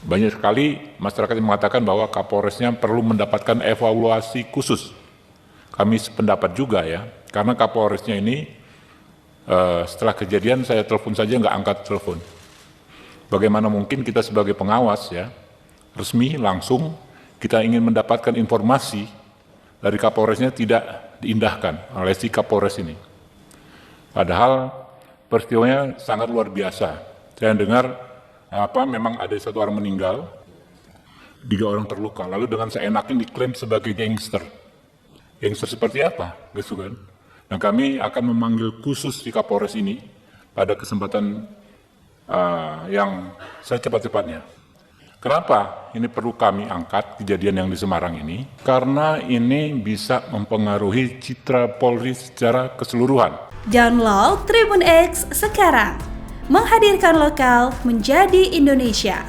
Banyak sekali masyarakat yang mengatakan bahwa Kapolresnya perlu mendapatkan evaluasi khusus. Kami sependapat juga ya, karena Kapolresnya ini setelah kejadian saya telepon saja nggak angkat telepon. Bagaimana mungkin kita sebagai pengawas ya, resmi langsung kita ingin mendapatkan informasi dari Kapolresnya tidak diindahkan oleh si Kapolres ini. Padahal peristiwanya sangat luar biasa. Saya dengar memang ada satu orang meninggal, 3 orang terluka, lalu dengan seenaknya diklaim sebagai gangster. Gangster seperti apa? Gitu kan? Dan kami akan memanggil khusus si Kapolres ini pada kesempatan yang secepat-cepatnya. Kenapa ini perlu kami angkat kejadian yang di Semarang ini? Karena ini bisa mempengaruhi citra Polri secara keseluruhan. Download Tribun X sekarang, menghadirkan lokal menjadi Indonesia.